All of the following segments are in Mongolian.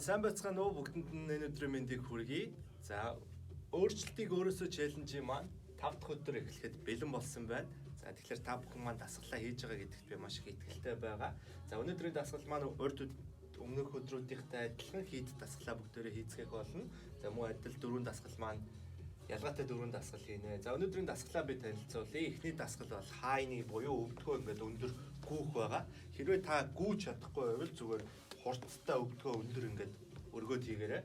сайн байцгаана уу бүгдэнд нь энэ өдрийн мэндийг хүргэе. За өөрчлөлтийг өөрөөсөө челленжийн маань 5 дахь өдөр эхлэхэд бэлэн болсон байна. За тэгэхээр та бүхэн маань дасгалаа хийж байгаа гэдэгт би маш их итгэлтэй байгаа. За өнөөдрийн дасгал маань урд өмнөх өдрүүдийнхтэй адилхан хийд дасгалаа бүгдээрээ хийцгээх болно. За мөн адил дөрвөн дасгал маань ялгаатай дөрвөн дасгал хийнэ. За өнөөдрийн дасгалаа би танилцуулъя. Эхний дасгал бол хайны буюу өвдгөө ингээд өндөр гүүх байгаа. Хэрвээ та гүүж чадахгүй байвал зүгээр хурцтай өвдгөө өндөр ингээд өргөөд хийгээрэй.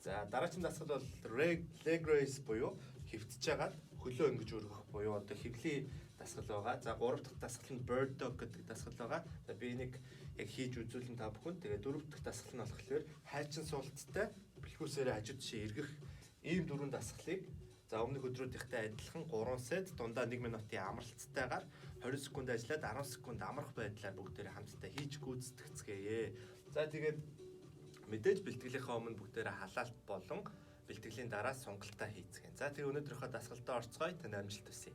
За дараагийн дасгал бол leg raise буюу хөвтөж жагаад хөлөө ингэж өргөх буюу одоо хөвлийн дасгал байгаа. За гурав дахь дасгал нь bird dog гэдэг дасгал байгаа. За би энийг яг хийж үзүүлэн та бүхэнд. Тэгээ дөрөв дахь дасгал нь болохоор хайчин суулттай бэлхүүсээрээ хажууд тишээ эргэх ийм дөрвөн дасгалыг за өмнөх өдрүүдийнхтэй адилхан 3 сет дундаа 1 минутын амралтайгаар 20 секунд ажиллаад 10 секунд амрах байдлаар бүгдээрээ хамтдаа хийж гүйцэтгэцгээе. За тэгээд мэдээж бэлтгэлийнхаа өмнө бүгдээрээ халаалт болон бэлтгэлийн дараа сунгалтаа хийцгээе. За тэр өнөөдрийнхөө дасгалтаа орцгоё. Танд амжилт хүсье.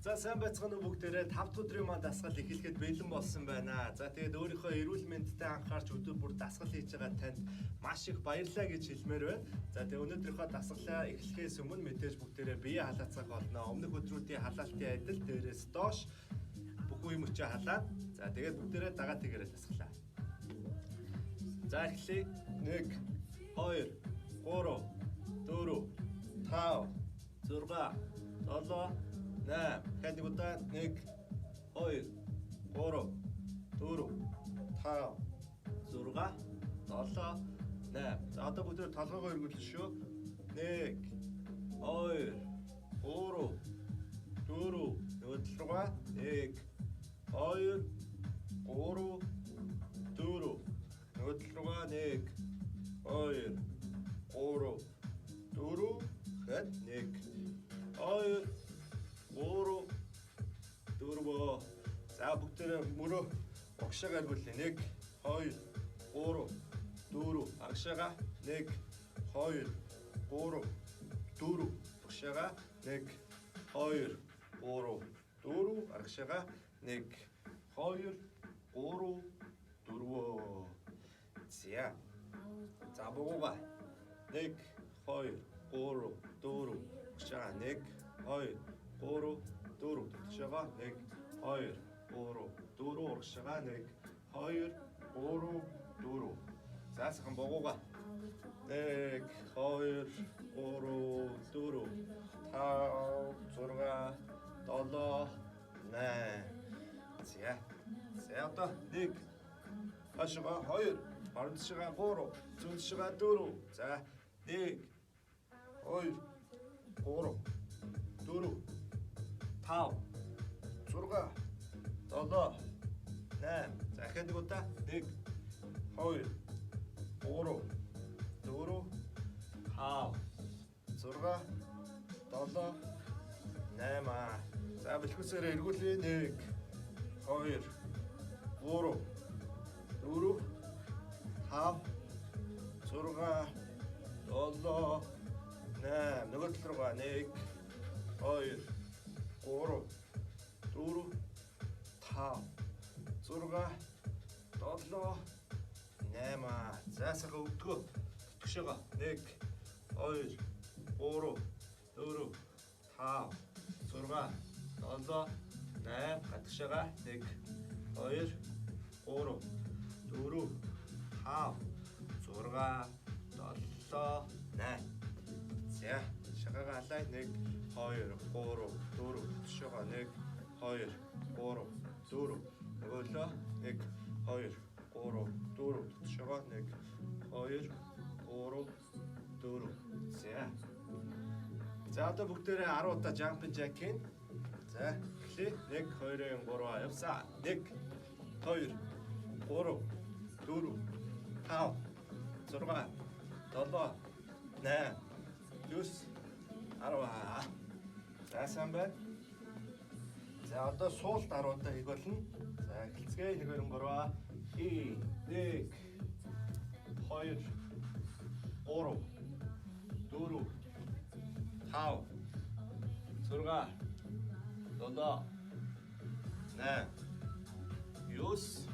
За сайн байцгаана уу бүгдээрээ 5 дахь өдрийн маань дасгал эхлэхэд бэлэн болсон байна. За тэгээд өөрийнхөө эрүүл мэндэд анхаарч өдөр бүр дасгал хийж байгаа танд маш их баярлалаа гэж хэлмээр байна. За тэгээд өнөөдрийнхөө дасгалаа эхлэхээс өмнө мэдээж бүгдээрээ бие халаацах болно. Өмнөх өдрүүдийн халаалтын адил дээрээс доош бүх үе мөчөө халаад. За тэгээд бүгдээрээ дагаа тэгээрээ дасгалаа. За эхлэе. 1 2 3 4 5 6 7 8 хэд удаа 1 2 3 4 5 6 7 8 за одоо бүгд толгойгоо эргүүлнэ шүү 1 2 3 4 нөгөө руугаа 1 2 3 4 нөгөө руугаа 1 2 3 4 хэд 1 2 3 4 за бүгдээрээ мөрөө огшаага эргүүлээ 1 2 3 4 агшаага 1 2 3 4 огшаага 1 2 3 4 агшаага 1 2 3 4 за богоога 1 2 3 4 агшаага 1 2 3 4 шага 1 2 3 4 урагшаага 1 2 3 4 заасхан богоога 1 2 3 4 5 6 7 8 за одоо 1 хашгаа 2 оронцшгаа 3 зүүншгаа 4 за 1 2 3 4 5 6 7 8 за ихэд нэг удаа 1 2 3 4 5 6 7 8 за бэлхүүсээрээ эргүүлээ 1 2 3 4 5 6 7 8 нөгөө тал руугаа 1 2 3 4 5 6 7 8 заасаа өвдгөө төтгшөөгөө 1 2 3 4 5 6 7 8 гадагшаага 1 2 3 4 5 6 7 8 за шагаага халаа 1 2 3 4 төтгшөөгөө 1 2 3 4 нөгөөлөө 1 2 3 4 төтгшөөгөө 1 2 3 4 за одоо бүгдээрээ 10 удаа jumping jack хийн за эхлэе 1 2 3 явсаа 1 2 3 4 5 6 7 8 9 10 за сайн байна. За одоо суулт 10 удаа хийх болно. За эхэлцгээе 1 2 3 1 2 3 4 5 6 7 8 9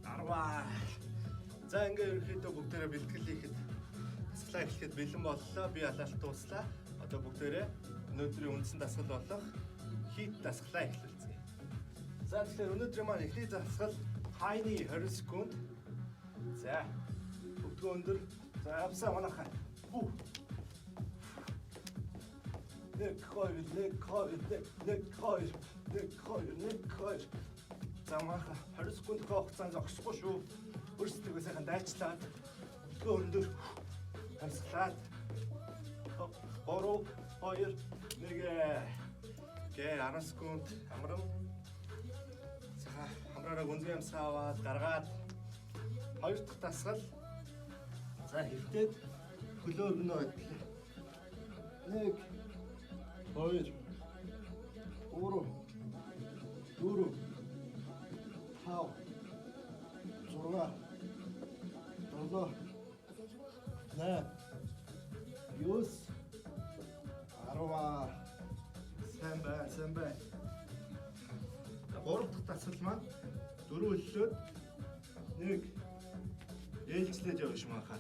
10. За ингээ ерөөхдөө бүгдээрээ бэлтгэл хийхэд дасгалаа эхлэхэд бэлэн боллоо. Би алалт дууслаа. Одоо бүгдээрээ өнөөдрийн үндсэн дасгал болох хийт дасгалаа эхлүүлцгээе. За тэгэхээр өнөөдрийн маань эхний дасгал хайны 20 секунд. За бүгдөө өндөр. За явсаа манайхаа. Нэг хоёр. За манайхаа 20 секунд хугацаанд зогсохгүй шүү. Өөрсдөө сайхан дайчлаад бүгдөө өндөр хамсгалаад 3 2 1 гээ 10 секунд амрам. Сайхан хамраараа гүнзгий амсгаа аваад гаргаад хоёр дахь дасгал. За хэвтээд хөлөө өргөнөө байдлаа. 1 2 3 4 5 6 7 8 9 10. Сайн бай. Гурав дахь дасгал маань 4 хөллөөд 1 ээлжлээд явах юм хаа.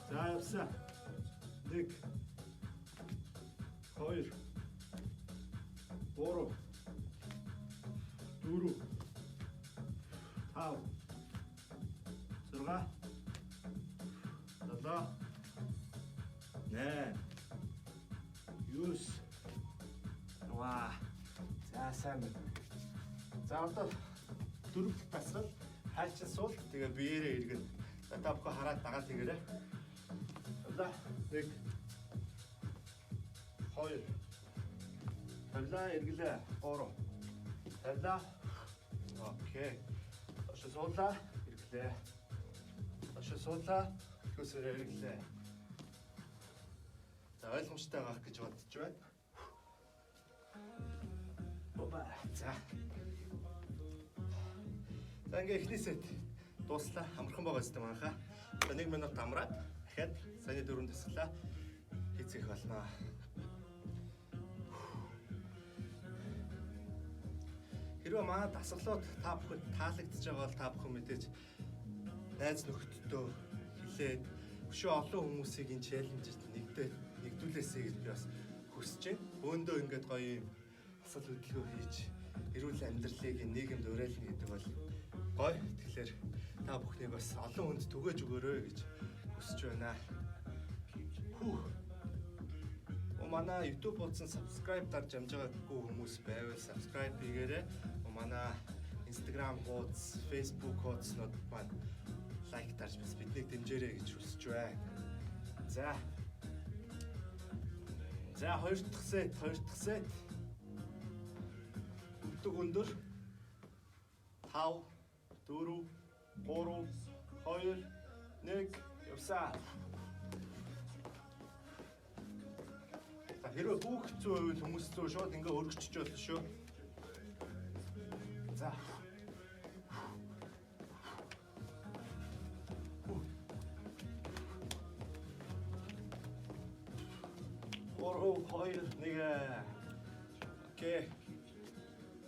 За явсаа. 1 2 3 4 5 6 7 8 9 За сайн байна. За одоо дөрөв дасгал хайчин суул. Тэгээ биеэрээ эргэн. За та бүхэн хараад дагаад тэгээрэй. За 1 2 тавлаа эргэлээ 3 тавлаа. Окей. Дош суулаа эргэлээ. Дош суулаа хөөсөрөө эргэлээ. За ойлгомжтой байх гэж бодож байна. За ингээ эхний сет дууслаа. Амархан байгаа зү манайхаа. За 1 минут амраад дахиад саяны 4 дасглаа хийцэх болно. Хэрвээ манай дасгалууд та бүхэнд таалагдж байгаа бол та бүхэн мэдээж найз нөхдөдөө хэлээд өшөө олон хүмүүсийг энэ челленжид нэгдүүлээсэй гэж би бас хүсэж байна. Өөндөө ингээд гоё юм асал хөдөлгөөн хийж эрүүл амьдралыг нийгэмд уриална гэдэг бол гоё. Тэгэхээр та бүхнийг бас олон хүнд түгээж өгөөрэй гэж хүсэж байна. Манай YouTube хуудсан subscribe дарж амж байгаагүй хүмүүс байвал subscribe хийгээрэй. Манай Instagram хуудас, Facebook хуудаснууд маань лайк дарж бас биднийг дэмжээрэй гэж хүсэж байна. За хоёр дахь сет. Бүгд өндөр 5 4 3 2 1 явсаа. Хэрвээ бүх хэцүү байвал хүмүүс зөө шууд ингээ өргөчч болно шүү. За. 3 2 1. Окей.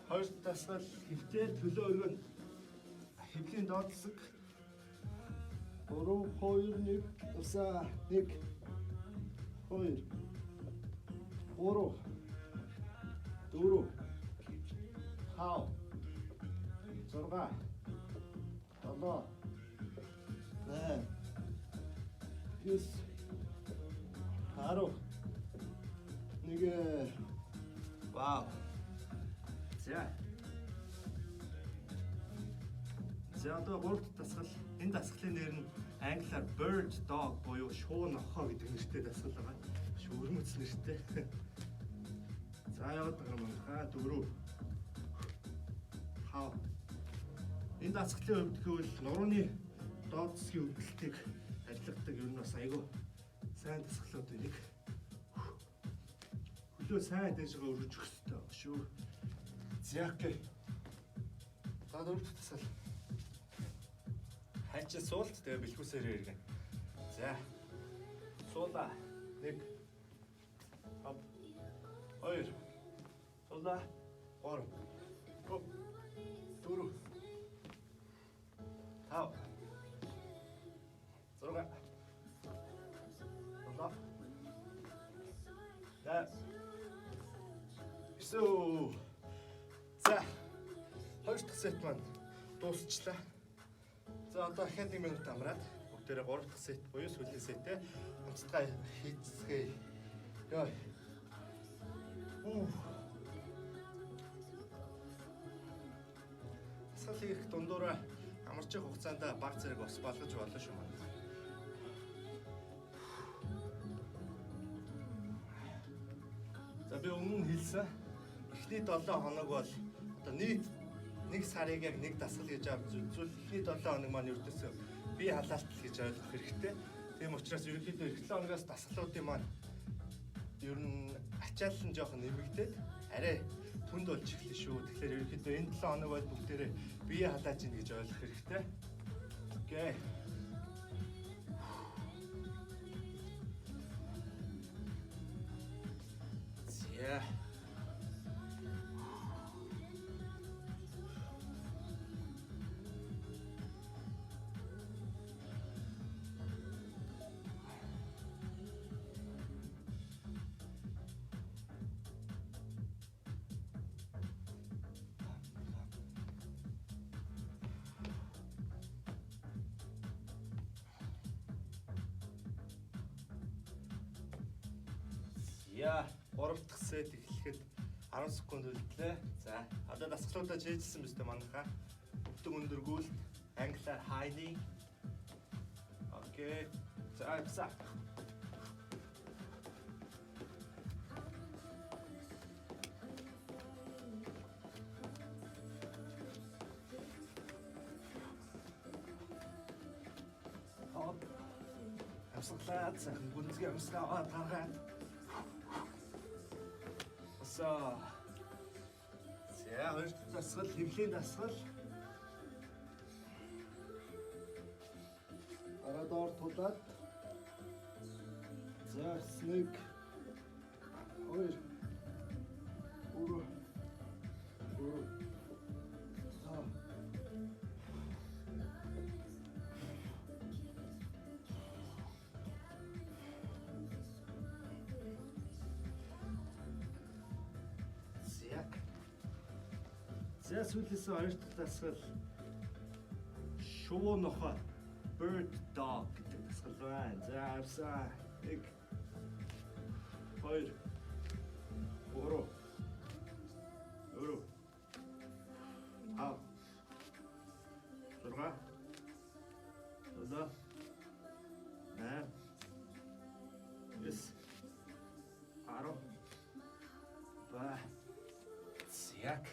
Хоёр дасгал хөвтөл төлөө өргөн хэвлийн доотлог 3 2 1 усаа 1 2 3 4 5 6 7 8 9 10 1. Вау. За одоо гурав дасгал. Энэ дасгалын нэр нь англиар bird dog буюу шуун нохоо гэдэг нэртэй дасгал байгаа. Шүүрмэц нэртэй. За яваад байгаа юм хаа 4 5. Энэ дасгалын хувьд гэвэл нурууны доод засгийн өвдөлтийг арилгадаг ер нь бас айгүй сайн дасгалууд нэг. Хөлөө сайн дэжгээ өргөж өгөх хэрэгтэй байна шүү. За окей. За дөрөв дасгал. Хайчин суулт тэгээ бэлгүүсээрээ иргэн. За. Суулаа. 1 2 2 дулаа 3 4 5 6 7 За, хоёр дахь сет маань дуусчлаа. За одоо дахиад 1 минут амраад бүгдээрээ 3 дахь сет буюу сүүлийн сетээ хамтдаа хийцгээе. Йоо. Асгал хийх дундуура амарч явах хугацаанд баг зэрэг ус балгаж болно шүү маань. За би өмнө нь хэлсэн. Эхний 7 хоног бол одоо нийт 1 сарыг яг нэг дасгал хийж авч үзвэл эхний 7 хоног маань ердөөсөө бие халаалт гэж ойлгох хэрэгтэй. Тийм учраас ерөнхийдөө эх 7 хоногоос дасгалуудын маань ер нь ачаал нь жоохон нэмэгдээд арай түнд болж эхэлнэ шүү. Тэгэхээр ерөнхийдөө энэ 7 хоног бол бүгдээрээ бие халааж ийн гэж ойлгох хэрэгтэй. Окей. За. Яа, 3 дахь сет эхлэхэд 10 секунд үлдлээ. За, одоо дасгалуудаа чийжсэн биз дээ манайхаа. Өвдөг өндөргүүлэлт, англиар high. Окей. За, авсаа. Амсгалаад, сайхан гүнзгий амсгаа гаргаад. За. Хоёр дахь дасгал, хэвлэлийн дасгал. Арадор тулаад. За, снэг. Хоёр. Уруу. За сүүлээс хоёр дахь дасгал шувуу нохой bird dog гэдэг дасгал байна. За авсаа 1 2 3 4 5 6 7 8 9 10 Зяг.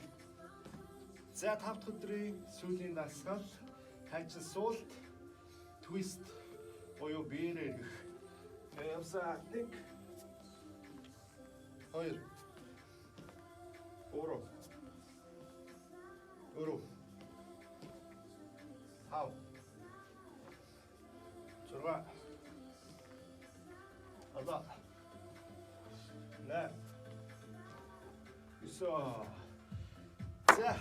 За 5 дахь өдрийн сүүлийн дасгал хайчин суулт твист буюу биеэр эргэх. Явсаа 1 2 3 4 5 6 7 8 9 За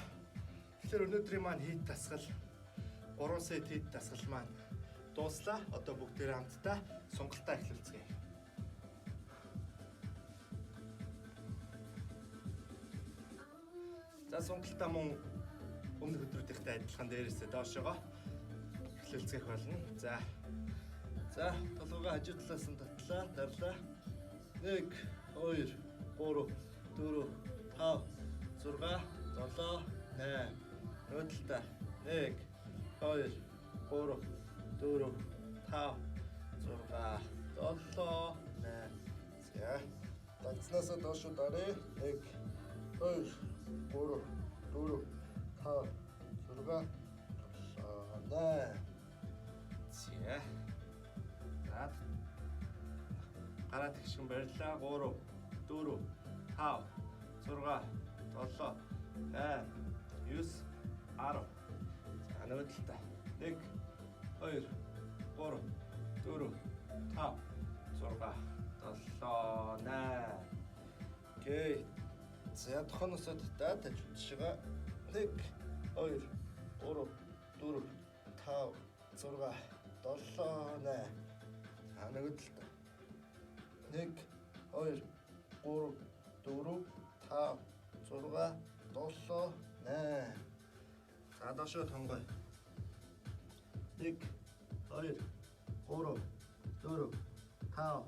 тэгэхээр өнөөдрийн маань хийт дасгал 3 сет хийт дасгал маань дууслаа. Одоо бүгдээрээ хамтдаа сунгалтаа эхлүүлцгээе. За сунгалтаа мөн өмнөх өдрүүдийнхтэй адилхан дээрээсээ доошоо эхлүүлцгэх болно. За толгойгоо хажуу талаас нь татлаа, дарлаа. 1 2 3 4 5 6 7 8 Нөтөлтөө 1 2 3 4 5 6 7 8 За дагцнаас доош дарыг 1 2 3 4 5 6 8 За гараад ихшин барьлаа 3 4 5 6 7 8 9 10 За нөтөлтөө 1 2 3 4 5 6 7 8 Окей. За тохоноосоо датаж үзшбайгаа. 1 2 3 4 5 6 7 8. Нэг л та. 1 2 3 4 5 6 7 8. За доошоо тонгой. 1 2 3 4 5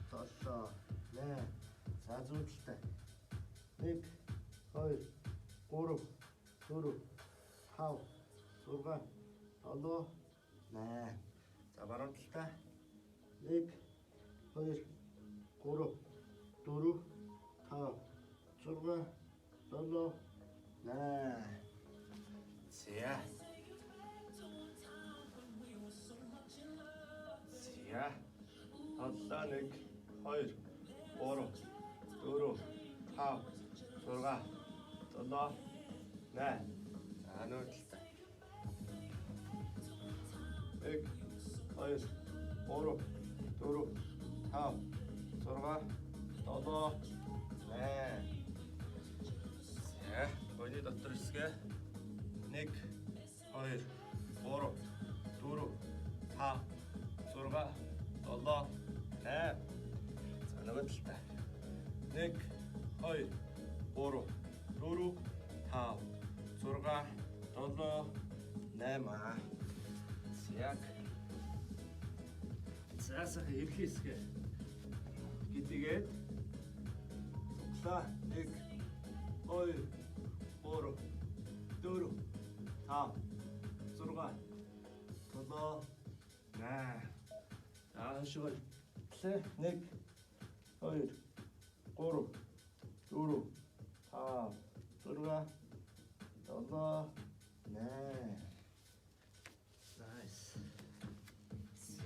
6 7 8. За зүйдэлтэй. 1 2 3 4 5 6 7 8. За баруун талтай. 1 2 3 4 5 6 7 8. За. За. Хотлоо 1 2 3 4 5 6 7 8. За нөтөлтэй. 1 2 3 4 5 6 7 8. За, боёны дотор хэсгээ 1 2 3 4 5 6 7 8. За нөгөө талтай. 1 2 3 4 5 6 7 8. Яг цаасах эрхий хэсгээ гэдгээд цуглаа 1 2 3 4 5 6 7 8. За хашгил 1 2 3 4 5 6 7 8.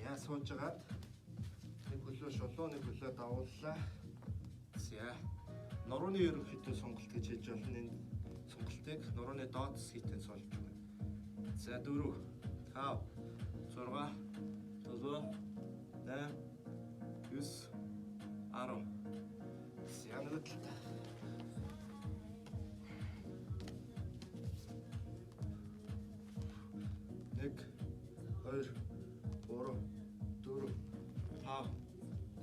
За суужгаад нэг хөлөө шулуу, нэг хөлөө давууллаа. За нурууны ерөнхийдөө сонголт гэж хэлж болно. Энэ сонголтыг нурууны доод хэсгийтэй суулж байна. За 4 5 6 7 8 9 10. За нэг талтай. 1 2 3 4 5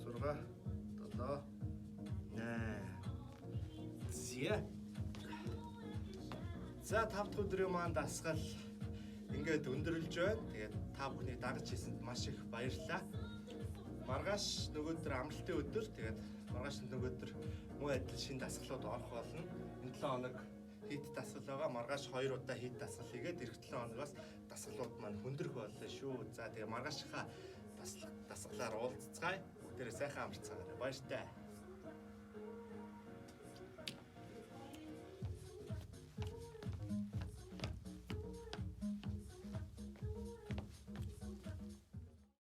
6 7 8. За 5 дахь өдрийн маань дасгал ингээд өндөрлж байна. Тэгээд та бүхний дагаж хийсэнд маш их баярлалаа. Маргааш нөгөөдөр амралтын өдөр. Тэгээд маргааш нөгөөдөр муу адил шинэ дасгалууд орох болно. Энэ 7 хоног хит дасгал байгаа. Маргааш 2 удаа хит дасгал хийгээд эх 7 хоногоос дасгалууд маань хүндрэх боллоо шүү. За тэгээ маргаашийнхаа дасгалаар уулзцгаая. Бүгдээрээ сайхан амарцгаарай. Баяртай.